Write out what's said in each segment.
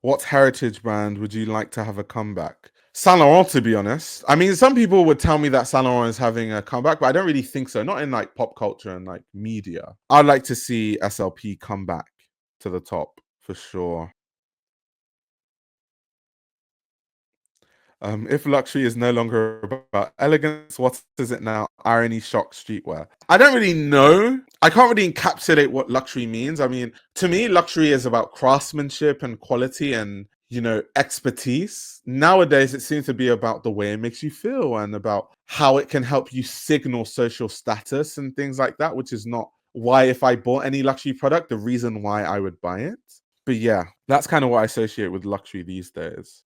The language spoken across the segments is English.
What heritage brand would you like to have a comeback? Saint Laurent, to be honest. I mean, some people would tell me that Saint Laurent is having a comeback, but I don't really think so. Not in like pop culture and like media. I'd like to see SLP come back to the top for sure. If luxury is no longer about elegance, what is it now? Irony, shock, streetwear. I don't really know. I can't really encapsulate what luxury means. I mean, to me, luxury is about craftsmanship and quality and, expertise. Nowadays, it seems to be about the way it makes you feel and about how it can help you signal social status and things like that, which is not why, if I bought any luxury product, the reason why I would buy it. But yeah, that's kind of what I associate with luxury these days.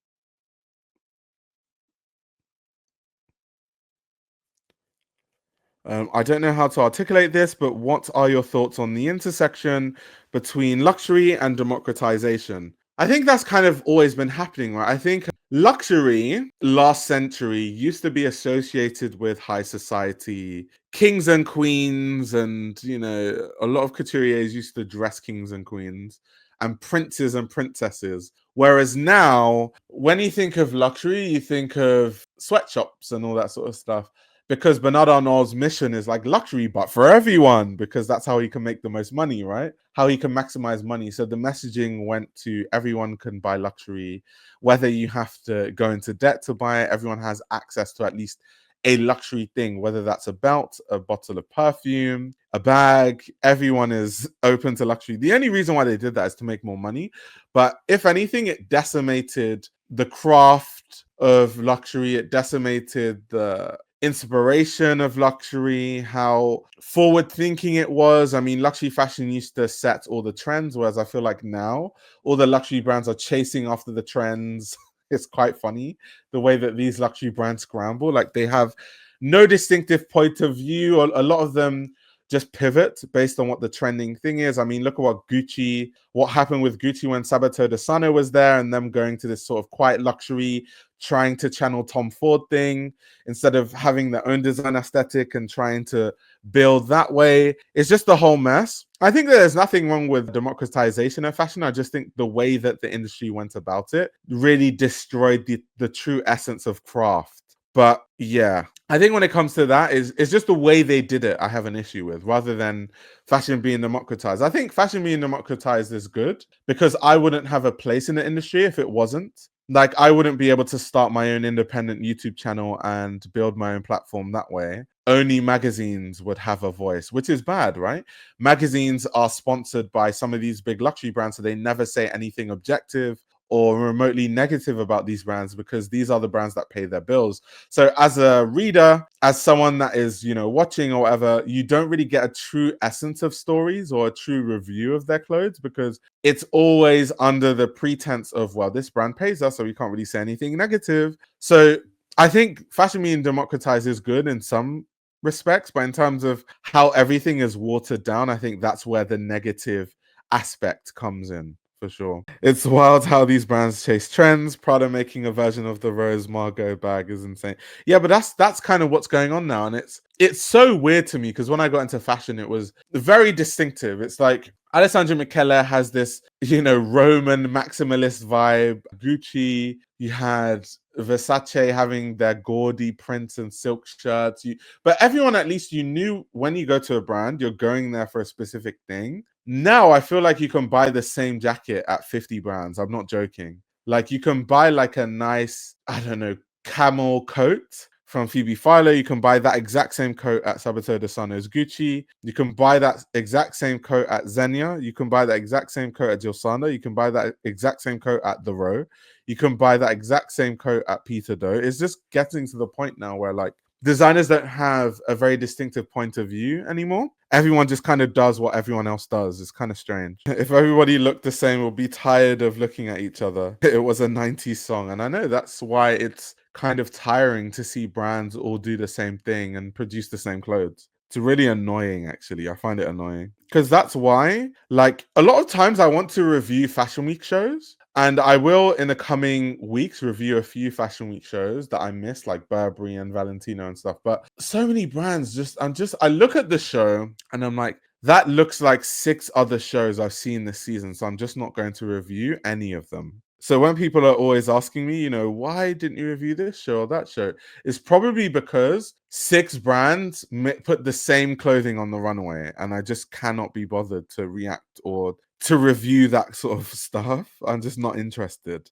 I don't know how to articulate this, but what are your thoughts on the intersection between luxury and democratization? I think that's kind of always been happening, right? I think luxury last century used to be associated with high society, kings and queens, and, a lot of couturiers used to dress kings and queens and princes and princesses. Whereas now, when you think of luxury, you think of sweatshops and all that sort of stuff because Bernard Arnault's mission is like luxury, but for everyone, because that's how he can make the most money, right? How he can maximize money. So the messaging went to everyone can buy luxury, whether you have to go into debt to buy it, everyone has access to at least a luxury thing, whether that's a belt, a bottle of perfume, a bag. Everyone is open to luxury. The only reason why they did that is to make more money. But if anything, it decimated the craft of luxury, it decimated the inspiration of luxury, how forward thinking it was. I mean, luxury fashion used to set all the trends, whereas I feel like now all the luxury brands are chasing after the trends. It's quite funny the way that these luxury brands scramble. Like they have no distinctive point of view. A lot of them just pivot based on what the trending thing is. I mean, look at what happened with Gucci when Sabato de Sano was there and them going to this sort of quiet luxury, trying to channel Tom Ford thing instead of having their own design aesthetic and trying to build that way. It's just a whole mess. I think that there's nothing wrong with democratization of fashion. I just think the way that the industry went about it really destroyed the true essence of craft. But yeah, I think when it comes to that, it's just the way they did it I have an issue with, rather than fashion being democratized. I think fashion being democratized is good because I wouldn't have a place in the industry if it wasn't. Like I wouldn't be able to start my own independent YouTube channel and build my own platform that way. Only magazines would have a voice, which is bad, right? Magazines are sponsored by some of these big luxury brands, so they never say anything objective or remotely negative about these brands because these are the brands that pay their bills. So as a reader, as someone that is, watching or whatever, you don't really get a true essence of stories or a true review of their clothes because it's always under the pretense of, well, this brand pays us, so we can't really say anything negative. So I think fashion being democratized is good in some respects, but in terms of how everything is watered down, I think that's where the negative aspect comes in. For sure. It's wild how these brands chase trends. Prada making a version of the Rose Margot bag is insane. Yeah, but that's kind of what's going on now. And it's so weird to me because when I got into fashion, it was very distinctive. It's like Alessandro Michele has this, Roman maximalist vibe. Gucci, you had Versace having their gaudy prints and silk shirts. But everyone, at least you knew when you go to a brand, you're going there for a specific thing. Now I feel like you can buy the same jacket at 50 brands. I'm not joking. Like you can buy like a nice, I don't know, camel coat from Phoebe Philo. You can buy that exact same coat at Sabato de Sano's Gucci. You can buy that exact same coat at Xenia. You can buy that exact same coat at Gilsana. You can buy that exact same coat at The Row. You can buy that exact same coat at Peter Doe. It's just getting to the point now where like designers don't have a very distinctive point of view anymore. Everyone just kind of does what everyone else does. It's kind of strange. If everybody looked the same, we'll be tired of looking at each other. It was a 90s song. And I know that's why it's kind of tiring to see brands all do the same thing and produce the same clothes. It's really annoying, actually. I find it annoying. Because that's why, like, a lot of times I want to review Fashion Week shows. And I will, in the coming weeks, review a few Fashion Week shows that I missed, like Burberry and Valentino and stuff. But so many brands I look at the show and I'm like, that looks like 6 other shows I've seen this season. So I'm just not going to review any of them. So when people are always asking me, why didn't you review this show or that show? It's probably because 6 brands put the same clothing on the runway, and I just cannot be bothered to react or to review that sort of stuff. I'm just not interested.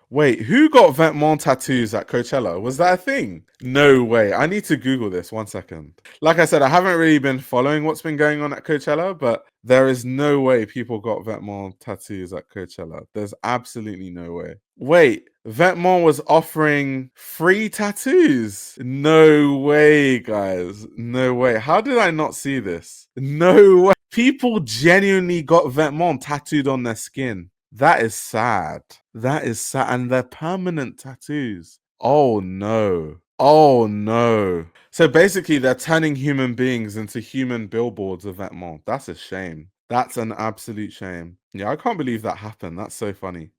Wait, who got Vetements tattoos at Coachella? Was that a thing? No way. I need to Google this 1 second. Like I said, I haven't really been following what's been going on at Coachella, but there is no way people got Vetements tattoos at Coachella. There's absolutely no way. Wait, Vetements was offering free tattoos. No way, guys. No way. How did I not see this? No way. People genuinely got Vetements tattooed on their skin. That is sad. That is sad. And they're permanent tattoos. Oh no. Oh no. So basically, they're turning human beings into human billboards of Vetements. That's a shame. That's an absolute shame. Yeah, I can't believe that happened. That's so funny.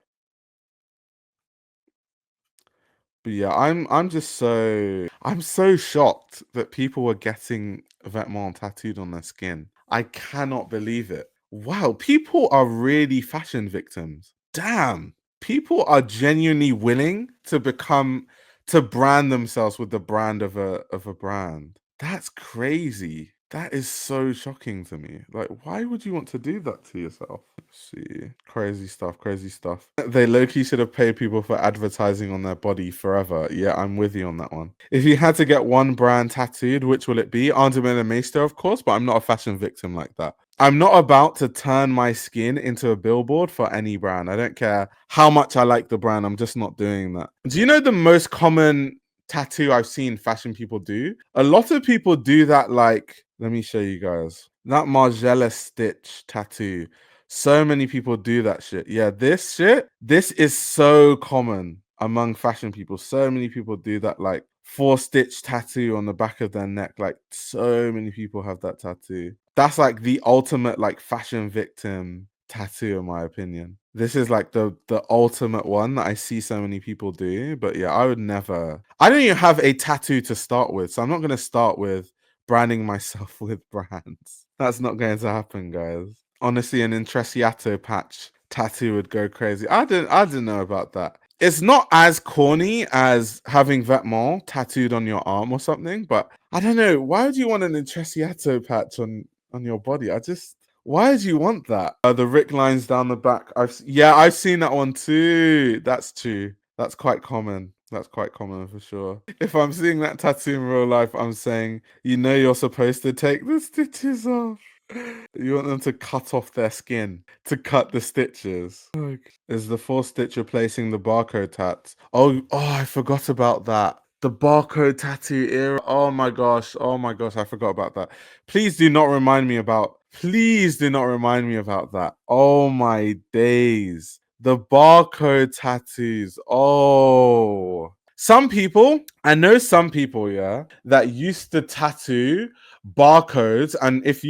But yeah, I'm so shocked that people were getting Vetements tattooed on their skin. I cannot believe it. Wow, people are really fashion victims. Damn. People are genuinely willing to brand themselves with the brand of a brand. That's crazy. That is so shocking to me. Like, why would you want to do that to yourself? Let's see. Crazy stuff, crazy stuff. They low-key should have paid people for advertising on their body forever. Yeah, I'm with you on that one. If you had to get one brand tattooed, which will it be? Arndemir and Meister, of course, but I'm not a fashion victim like that. I'm not about to turn my skin into a billboard for any brand. I don't care how much I like the brand. I'm just not doing that. Do you know the most common tattoo I've seen fashion people do? A lot of people do that, like, let me show you guys. That Margiela stitch tattoo. So many people do that shit. Yeah, this is so common among fashion people. So many people do that, like 4-stitch tattoo on the back of their neck. Like, so many people have that tattoo. That's like the ultimate like fashion victim tattoo, in my opinion. This is like the ultimate one that I see so many people do. But yeah, I would never. I don't even have a tattoo to start with, so I'm not gonna start with branding myself with brands. That's not going to happen, guys. Honestly, an Intrecciato patch tattoo would go crazy. I didn't know about that. It's not as corny as having Vetements tattooed on your arm or something, but I don't know. Why would you want an Intrecciato patch on your body? Why do you want that? The Rick lines down the back. I've seen that one too. That's true. That's quite common. That's quite common for sure. If I'm seeing that tattoo in real life, I'm saying, you're supposed to take the stitches off. You want them to cut off their skin to cut the stitches. Is the 4-stitch replacing the barcode tats? Oh, I forgot about that. The barcode tattoo era. Oh my gosh. Oh my gosh. I forgot about that. Please do not remind me about that. Oh my days. The barcode tattoos. Oh. I know some people, yeah, that used to tattoo barcodes, and if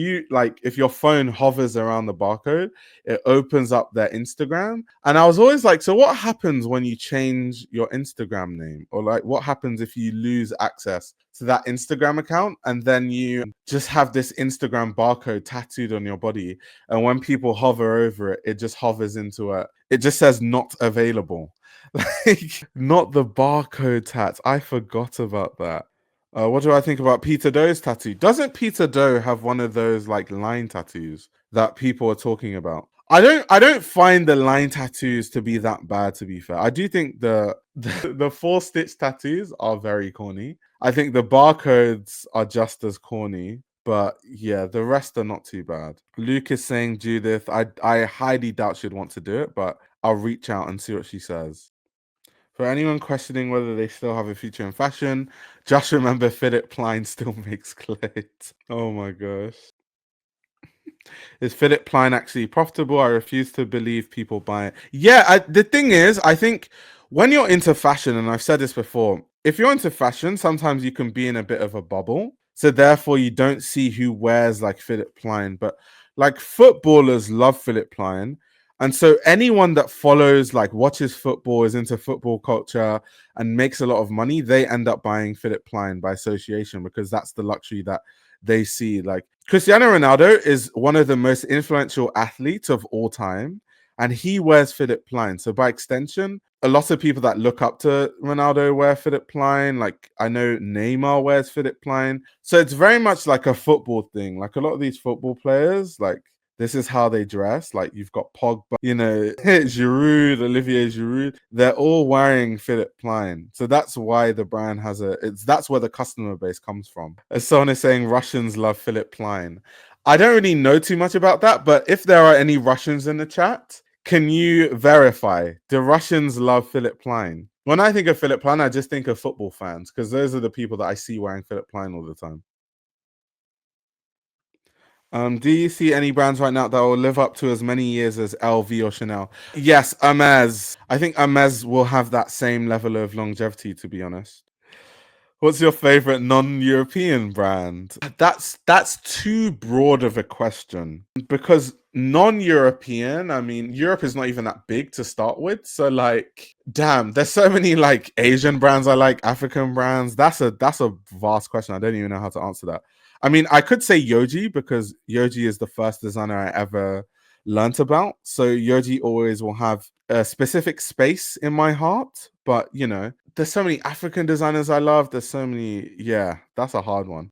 your phone hovers around the barcode, it opens up their Instagram. And I was always like, so what happens when you change your Instagram name, or like what happens if you lose access to that Instagram account and then you just have this Instagram barcode tattooed on your body, and when people hover over it, it just it just says not available. Like, not the barcode tats. I forgot about that. What do I think about Peter Doe's tattoo? Doesn't Peter Doe have one of those like line tattoos that people are talking about? I don't find the line tattoos to be that bad, to be fair. I do think the 4-stitch tattoos are very corny. I think the barcodes are just as corny. But yeah, the rest are not too bad. Luke is saying, Judith, I highly doubt she'd want to do it, but I'll reach out and see what she says. For anyone questioning whether they still have a future in fashion, just remember Philip Plein still makes clothes. Oh my gosh. Is Philip Plein actually profitable? I refuse to believe people buy it. Yeah, the thing is, I think when you're into fashion, and I've said this before, if you're into fashion, sometimes you can be in a bit of a bubble. So therefore, you don't see who wears like Philip Plein. But like footballers love Philip Plein. And so anyone that follows, like watches football, is into football culture and makes a lot of money, they end up buying Philip Plein by association, because that's the luxury that they see. Like Cristiano Ronaldo is one of the most influential athletes of all time, and he wears Philip Plein. So by extension, a lot of people that look up to Ronaldo wear Philip Plein. Like I know Neymar wears Philip Plein. So it's very much like a football thing. Like a lot of these football players, like this is how they dress. Like you've got Pogba, Giroud, Olivier Giroud. They're all wearing Philip Plein. So that's why the brand has that's where the customer base comes from. As someone is saying, Russians love Philip Plein. I don't really know too much about that, but if there are any Russians in the chat, can you verify? Do Russians love Philip Plein? When I think of Philip Plein, I just think of football fans because those are the people that I see wearing Philip Plein all the time. Do you see any brands right now that will live up to as many years as LV or Chanel? Yes, Hermes. I think Hermes will have that same level of longevity, to be honest. What's your favorite non-European brand? That's too broad of a question because non-European, I mean, Europe is not even that big to start with. So like, damn, there's so many like Asian brands I like, African brands. That's a vast question. I don't even know how to answer that. I mean, I could say Yoji because Yoji is the first designer I ever learnt about. So Yoji always will have a specific space in my heart. But you know, there's so many African designers I love. There's so many. Yeah, that's a hard one.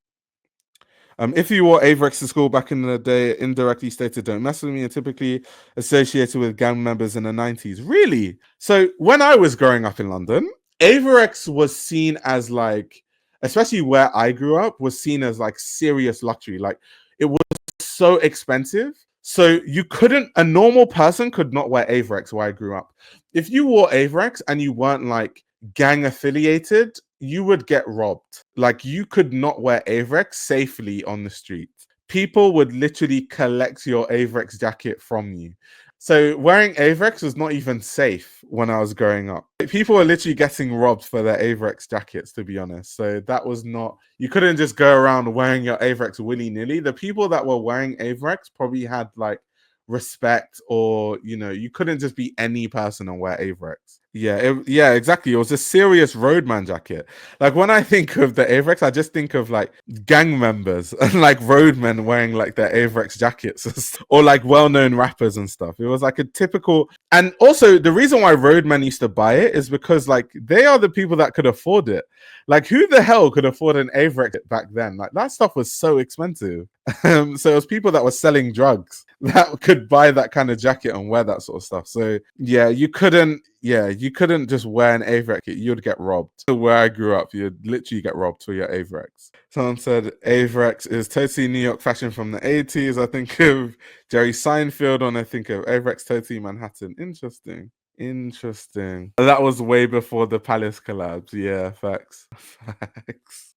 If you wore Avirex to school back in the day, indirectly stated, "Don't mess with me," and typically associated with gang members in the 90s. Really? So when I was growing up in London, Avirex was seen as like, especially where I grew up, was seen as like serious luxury. Like it was so expensive. So a normal person could not wear Avirex where I grew up. If you wore Avirex and you weren't like gang affiliated, you would get robbed. Like you could not wear Avirex safely on the street. People would literally collect your Avirex jacket from you. So wearing Avirex was not even safe when I was growing up. People were literally getting robbed for their Avirex jackets, to be honest. So that was not, you couldn't just go around wearing your Avirex willy-nilly. The people that were wearing Avirex probably had like respect, or you couldn't just be any person and wear Avirex. Yeah, exactly. It was a serious roadman jacket. Like when I think of the Avirex, I just think of like gang members and like roadmen wearing like their Avirex jackets or like well-known rappers and stuff. It was like a typical, and also the reason why roadmen used to buy it is because like they are the people that could afford it. Like who the hell could afford an Avirex back then? Like that stuff was so expensive. So it was people that were selling drugs that could buy that kind of jacket and wear that sort of stuff. So yeah, you couldn't just wear an Avirex. You'd get robbed. Where I grew up, you'd literally get robbed for your Avirex. Someone said Avirex is totally New York fashion from the 80s. I think of Jerry Seinfeld and I think of Avirex totally Manhattan. Interesting. That was way before the Palace collabs. Yeah, facts.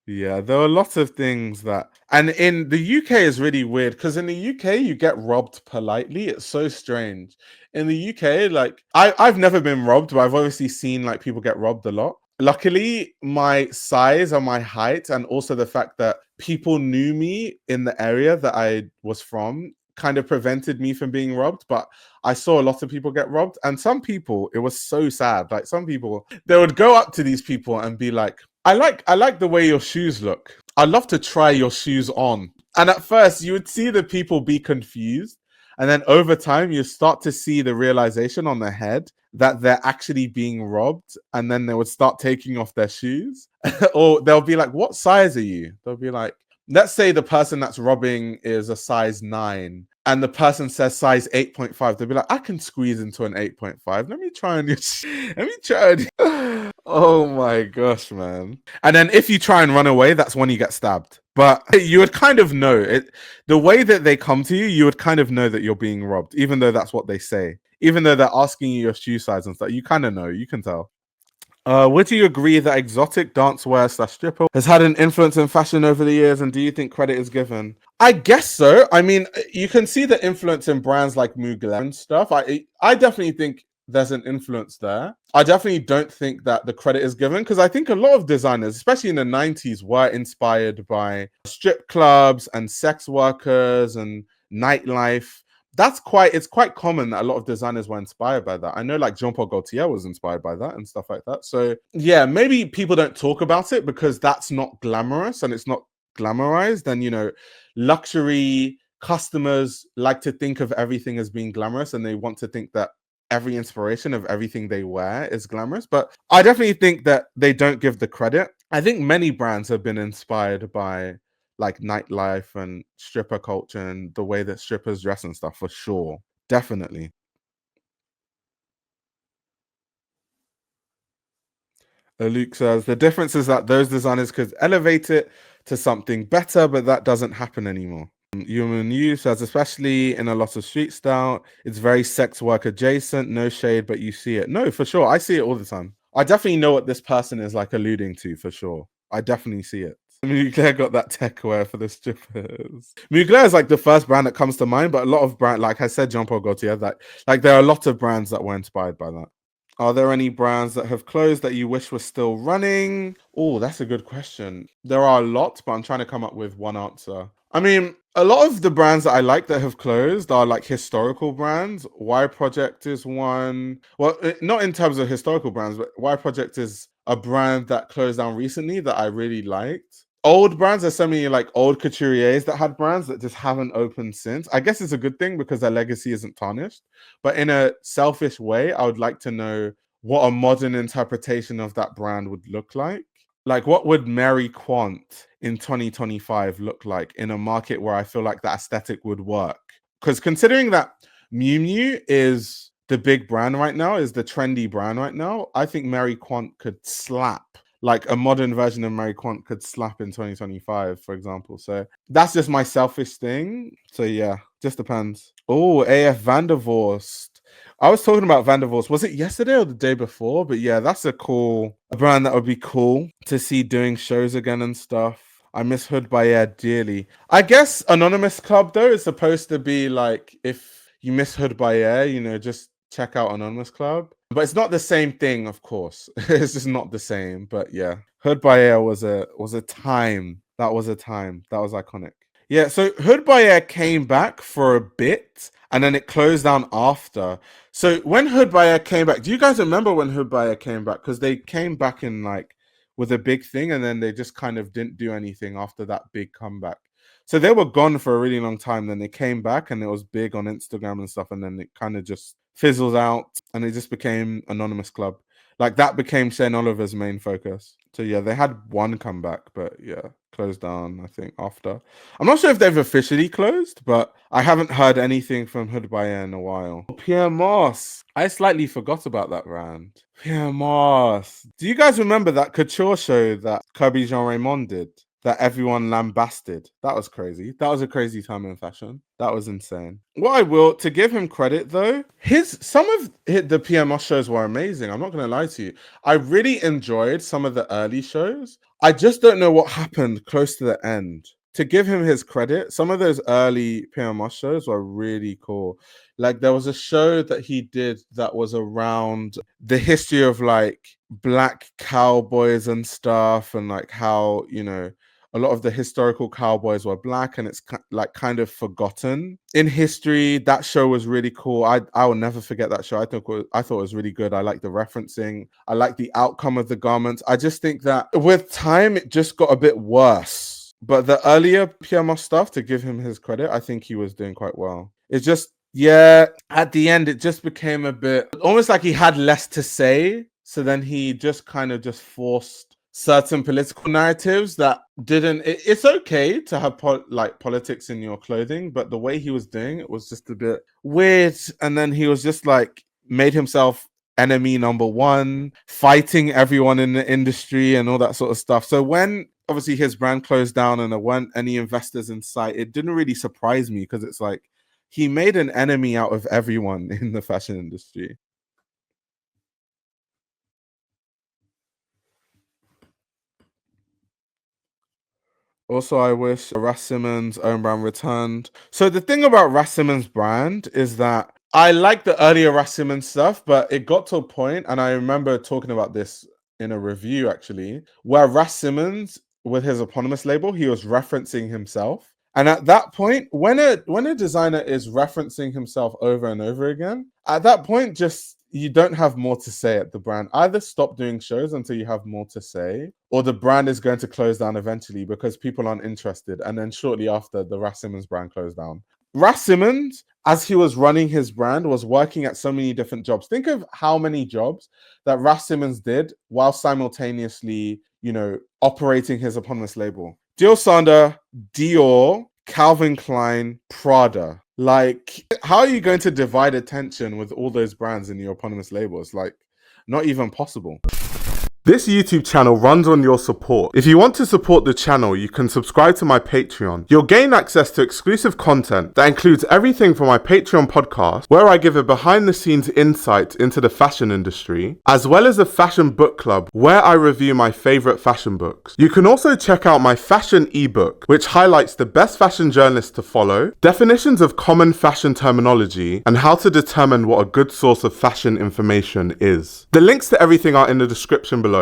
Yeah, there were lots of things that, and in the UK is really weird because in the UK you get robbed politely. It's so strange. In the UK, like I've never been robbed, but I've obviously seen like people get robbed a lot. Luckily, my size and my height, and also the fact that people knew me in the area that I was from, kind of prevented me from being robbed. But I saw a lot of people get robbed, and some people, it was so sad. Like some people, they would go up to these people and be like, I like the way your shoes look. I'd love to try your shoes on. And at first you would see the people be confused. And then over time you start to see the realization on their head that they're actually being robbed. And then they would start taking off their shoes. Or they'll be like, what size are you? They'll be like, let's say the person that's robbing is a size 9 and the person says size 8.5. They'll be like, I can squeeze into an 8.5. Let me try and let me try and oh my gosh, man. And then if you try and run away, that's when you get stabbed. But you would kind of know it. The way that they come to you, you would kind of know that you're being robbed, even though that's what they say. Even though they're asking you your shoe size and stuff, you kind of know, you can tell. Would you agree that exotic dancewear / stripper has had an influence in fashion over the years, and do you think credit is given? I guess so. I mean, you can see the influence in brands like Mugler and stuff. I definitely think there's an influence there. I definitely don't think that the credit is given because I think a lot of designers, especially in the 90s, were inspired by strip clubs and sex workers and nightlife. It's quite common that a lot of designers were inspired by that. I know like Jean-Paul Gaultier was inspired by that and stuff like that. So yeah, maybe people don't talk about it because that's not glamorous and it's not glamorized. And, luxury customers like to think of everything as being glamorous, and they want to think that every inspiration of everything they wear is glamorous. But I definitely think that they don't give the credit. I think many brands have been inspired by like nightlife and stripper culture and the way that strippers dress and stuff, for sure. Definitely. Luke says the difference is that those designers could elevate it to something better, but that doesn't happen anymore. Human Youth says, especially in a lot of street style, it's very sex work adjacent. No shade, but you see it. No, for sure. I see it all the time. I definitely know what this person is like alluding to, for sure. I definitely see it. Mugler got that tech wear for the strippers. Mugler is like the first brand that comes to mind, but a lot of brand, like I said, Jean Paul Gaultier, that like there are a lot of brands that were inspired by that. Are there any brands that have closed that you wish were still running? Oh, that's a good question. There are a lot, but I'm trying to come up with one answer. I mean, a lot of the brands that I like that have closed are like historical brands. Y Project is one. Well, not in terms of historical brands, but Y Project is a brand that closed down recently that I really liked. Old brands, there's so many like old couturiers that had brands that just haven't opened since. I guess it's a good thing because their legacy isn't tarnished. But in a selfish way, I would like to know what a modern interpretation of that brand would look like. Like, what would Mary Quant in 2025 look like in a market where I feel like that aesthetic would work? Because considering that Miu Miu is the big brand right now, is the trendy brand right now, I think Mary Quant could slap. Like a modern version of Mary Quant could slap in 2025, for example. So that's just my selfish thing. So yeah, just depends. Oh, AF Vandervorst. I was talking about Vandervorst. Was it yesterday or the day before? But yeah, that's a brand that would be cool to see doing shows again and stuff. I miss Hood by Air dearly. I guess Anonymous Club though is supposed to be like, if you miss Hood by Air, just check out Anonymous Club. But it's not the same thing, of course. It's just not the same. But yeah, Hood by Air was a time. That was a time. That was iconic. Yeah, so Hood by Air came back for a bit and then it closed down after. So when Hood by Air came back, do you guys remember when Hood by Air came back? Because they came back in like with a big thing and then they just kind of didn't do anything after that big comeback. So they were gone for a really long time. Then they came back and it was big on Instagram and stuff. And then it kind of just fizzled out and it just became Anonymous Club. Like that became Shane Oliver's main focus. So yeah, they had one comeback, but yeah, closed down, I think, after. I'm not sure if they've officially closed, but I haven't heard anything from Hood by Air in a while. Pyer Moss. I slightly forgot about that brand. Pyer Moss. Do you guys remember that couture show that Kirby Jean Raymond did? That everyone lambasted. That was crazy. That was a crazy time in fashion. That was insane. What I will, to give him credit though, some of the Pyer Moss shows were amazing. I'm not going to lie to you. I really enjoyed some of the early shows. I just don't know what happened close to the end. To give him his credit, some of those early Pyer Moss shows were really cool. Like there was a show that he did that was around the history of like black cowboys and stuff, and like how a lot of the historical cowboys were black and it's like kind of forgotten in history. That show was really cool. I will never forget that show. I thought it was really good. I like the referencing. I like the outcome of the garments. I just think that with time it just got a bit worse. But the earlier Pyer Moss stuff, to give him his credit, I think he was doing quite well. It's just, yeah, at the end it just became a bit almost like he had less to say. So then he just kind of just forced certain political narratives that didn't. It's okay to have politics in your clothing, but the way he was doing it was just a bit weird. And then he was just like made himself enemy number one, fighting everyone in the industry and all that sort of stuff. So when obviously his brand closed down and there weren't any investors in sight, it didn't really surprise me because it's like he made an enemy out of everyone in the fashion industry. Also, I wish Ras Simmons' own brand returned. So the thing about Ras Simmons' brand is that I like the earlier Ras Simmons stuff, but it got to a point, and I remember talking about this in a review actually, where Ras Simmons, with his eponymous label, he was referencing himself. And at that point, when a designer is referencing himself over and over again, at that point, just you don't have more to say at the brand. Either stop doing shows until you have more to say, or the brand is going to close down eventually because people aren't interested. And then shortly after, the Ras Simmons brand closed down. Ras Simmons, as he was running his brand, was working at so many different jobs. Think of how many jobs that Ras Simmons did while simultaneously, operating his eponymous label. Dior Sander, Dior, Calvin Klein, Prada. Like, how are you going to divide attention with all those brands in your eponymous labels? Like, not even possible. This YouTube channel runs on your support. If you want to support the channel, you can subscribe to my Patreon. You'll gain access to exclusive content that includes everything from my Patreon podcast, where I give a behind-the-scenes insight into the fashion industry, as well as a fashion book club, where I review my favorite fashion books. You can also check out my fashion ebook, which highlights the best fashion journalists to follow, definitions of common fashion terminology, and how to determine what a good source of fashion information is. The links to everything are in the description below.